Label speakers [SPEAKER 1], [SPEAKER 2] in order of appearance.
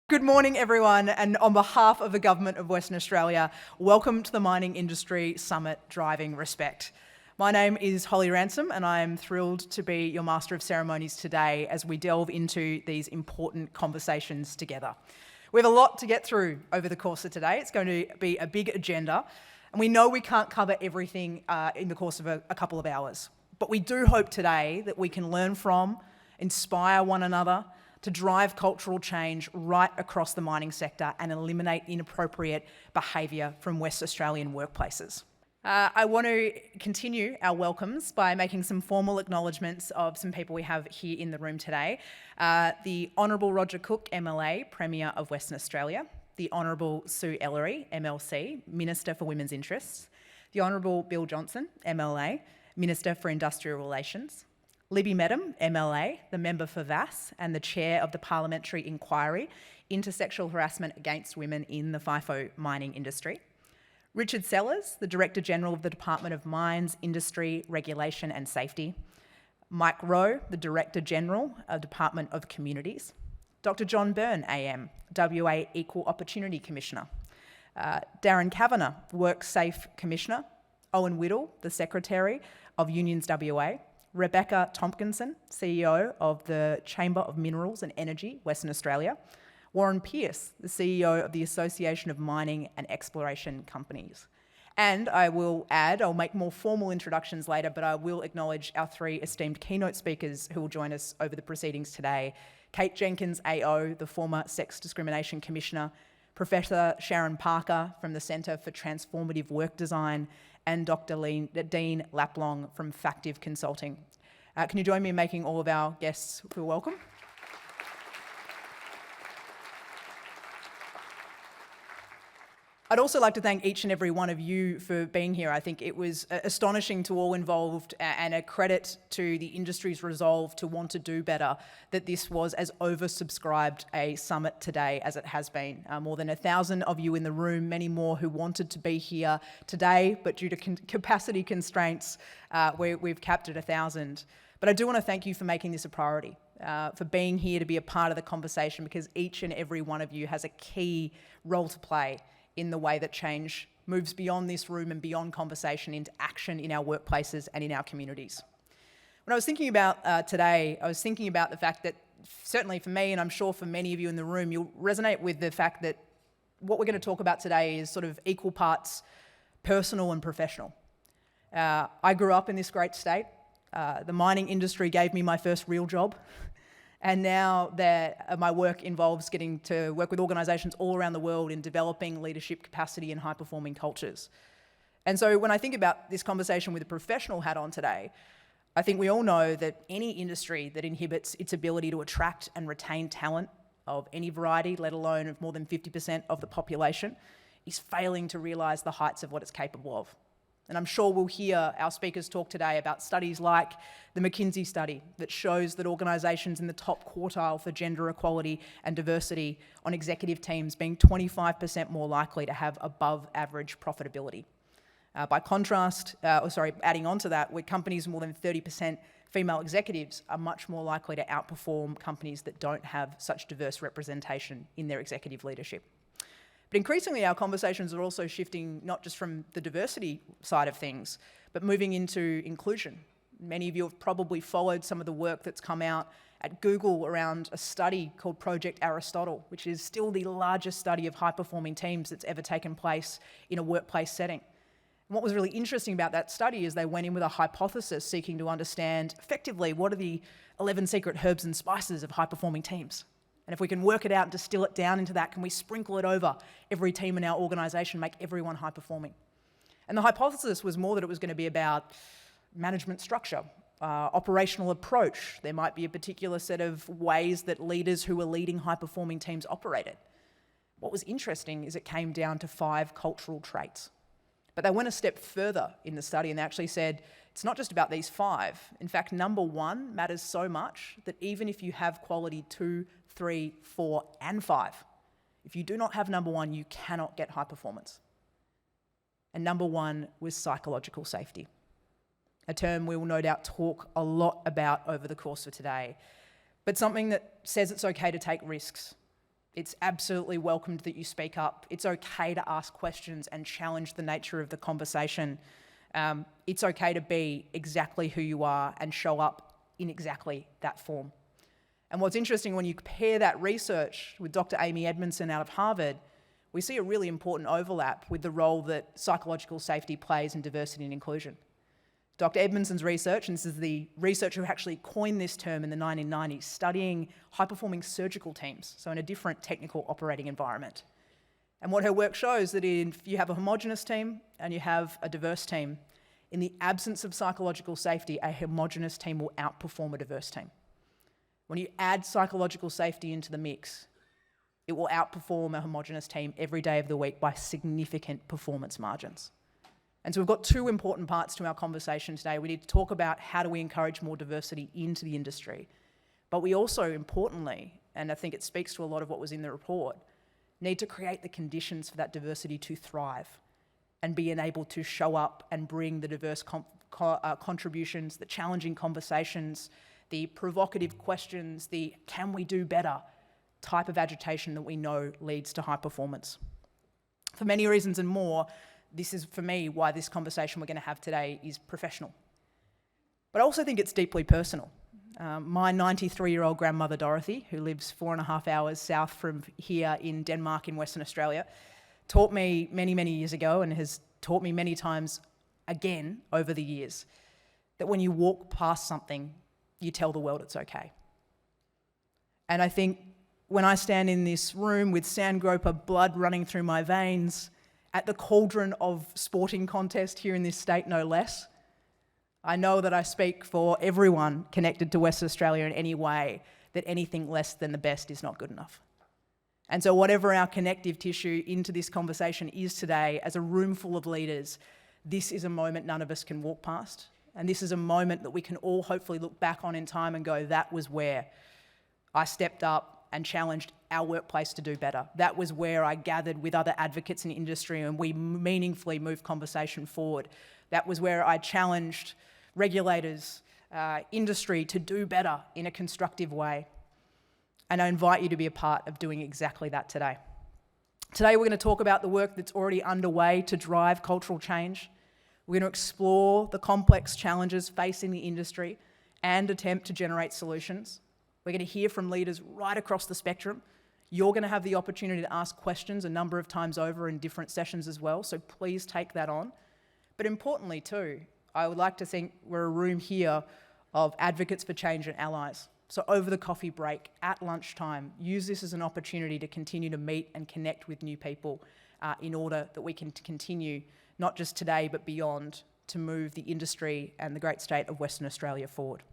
[SPEAKER 1] Good morning, everyone, and on behalf of the Government of Western Australia, welcome to the Mining Industry Summit Driving Respect. My name is Holly Ransom, and I am thrilled to be your Master of Ceremonies today as we delve into these important conversations together. We have a lot to get through over the course of today. It's going to be a big agenda, and we know we can't cover everything in the course of a couple of hours. But we do hope today that we can learn from, inspire one another, to drive cultural change right across the mining sector and eliminate inappropriate behaviour from West Australian workplaces. I want to continue our welcomes by making some formal acknowledgements of some people we have here in the room today. The Honourable Roger Cook, MLA, Premier of Western Australia. The Honourable Sue Ellery, MLC, Minister for Women's Interests. The Honourable Bill Johnson, MLA, Minister for Industrial Relations. Libby Medham, MLA, the member for VAS and the chair of the Parliamentary Inquiry into Sexual Harassment Against Women in the FIFO mining industry. Richard Sellers, the Director General of the Department of Mines, Industry, Regulation and Safety. Mike Rowe, the Director General of Department of Communities. Dr. John Byrne, AM, WA Equal Opportunity Commissioner. Darren Kavanagh, WorkSafe Commissioner. Owen Whittle, the Secretary of Unions WA. Rebecca Tompkinson, CEO of the Chamber of Minerals and Energy, Western Australia. Warren Pearce, the CEO of the Association of Mining and Exploration Companies. And I will add, I'll make more formal introductions later, but I will acknowledge our three esteemed keynote speakers who will join us over the proceedings today. Kate Jenkins, AO, the former Sex Discrimination Commissioner, Professor Sharon Parker from the Centre for Transformative Work Design, and Dr. Dean Laplong from Factive Consulting. Can you join me in making all of our guests feel welcome? I'd also like to thank each and every one of you for being here. I think it was astonishing to all involved and a credit to the industry's resolve to want to do better that this was as oversubscribed a summit today as it has been. More than 1,000 of you in the room, many more who wanted to be here today, but due to capacity constraints, we've capped at 1,000. But I do want to thank you for making this a priority, for being here to be a part of the conversation, because each and every one of you has a key role to play in the way that change moves beyond this room and beyond conversation into action in our workplaces and in our communities. When I was thinking about today, I was thinking about the fact that certainly for me, and I'm sure for many of you in the room, you'll resonate with the fact that what we're going to talk about today is sort of equal parts personal and professional. I grew up in this great state. The mining industry gave me my first real job. And now that my work involves getting to work with organisations all around the world in developing leadership capacity and high-performing cultures. And so when I think about this conversation with a professional hat on today, I think we all know that any industry that inhibits its ability to attract and retain talent of any variety, let alone of more than 50% of the population, is failing to realise the heights of what it's capable of. And I'm sure we'll hear our speakers talk today about studies like the McKinsey study that shows that organisations in the top quartile for gender equality and diversity on executive teams being 25% more likely to have above average profitability. By contrast, adding on to that, with companies with more than 30% female executives are much more likely to outperform companies that don't have such diverse representation in their executive leadership. But increasingly, our conversations are also shifting not just from the diversity side of things, but moving into inclusion. Many of you have probably followed some of the work that's come out at Google around a study called Project Aristotle, which is still the largest study of high-performing teams that's ever taken place in a workplace setting. And what was really interesting about that study is they went in with a hypothesis seeking to understand effectively what are the 11 secret herbs and spices of high-performing teams. And if we can work it out and distill it down into that, can we sprinkle it over every team in our organisation, make everyone high-performing? And the hypothesis was more that it was going to be about management structure, operational approach. There might be a particular set of ways that leaders who were leading high-performing teams operated. What was interesting is it came down to 5 cultural traits. But they went a step further in the study and they actually said, it's not just about these 5. In fact, number 1 matters so much that even if you have quality 2, 3, 4, and 5, if you do not have number 1, you cannot get high performance. And number 1 was psychological safety, a term we will no doubt talk a lot about over the course of today, but something that says it's okay to take risks, It's absolutely welcomed that you speak up. It's okay to ask questions and challenge the nature of the conversation. It's okay to be exactly who you are and show up in exactly that form. And what's interesting, when you compare that research with Dr. Amy Edmondson out of Harvard, we see a really important overlap with the role that psychological safety plays in diversity and inclusion. Dr. Edmondson's research, and this is the researcher who actually coined this term in the 1990s, studying high-performing surgical teams, so in a different technical operating environment. And what her work shows that if you have a homogenous team and you have a diverse team, in the absence of psychological safety, a homogenous team will outperform a diverse team. When you add psychological safety into the mix, it will outperform a homogenous team every day of the week by significant performance margins. And so we've got two important parts to our conversation today. We need to talk about how do we encourage more diversity into the industry, but we also, importantly, and I think it speaks to a lot of what was in the report, need to create the conditions for that diversity to thrive and be enabled to show up and bring the diverse contributions, the challenging conversations, the provocative questions, the can we do better type of agitation that we know leads to high performance. For many reasons and more, this is, for me, why this conversation we're going to have today is professional. But I also think it's deeply personal. My 93-year-old grandmother, Dorothy, who lives 4.5 hours south from here in Denmark in Western Australia, taught me many, many years ago, and has taught me many times again over the years, that when you walk past something, you tell the world it's okay. And I think when I stand in this room with sandgroper blood running through my veins, at the cauldron of sporting contest here in this state, no less, I know that I speak for everyone connected to Western Australia in any way, that anything less than the best is not good enough. And so whatever our connective tissue into this conversation is today, as a room full of leaders, this is a moment none of us can walk past. And this is a moment that we can all hopefully look back on in time and go, that was where I stepped up and challenged our workplace to do better. That was where I gathered with other advocates in industry and we meaningfully moved conversation forward. That was where I challenged regulators, industry to do better in a constructive way. And I invite you to be a part of doing exactly that today. Today we're going to talk about the work that's already underway to drive cultural change. We're going to explore the complex challenges facing the industry and attempt to generate solutions. We're going to hear from leaders right across the spectrum. You're going to have the opportunity to ask questions a number of times over in different sessions as well, so please take that on. But importantly too, I would like to think we're a room here of advocates for change and allies. So over the coffee break, at lunchtime, use this as an opportunity to continue to meet and connect with new people in order that we can continue, not just today but beyond, to move the industry and the great state of Western Australia forward.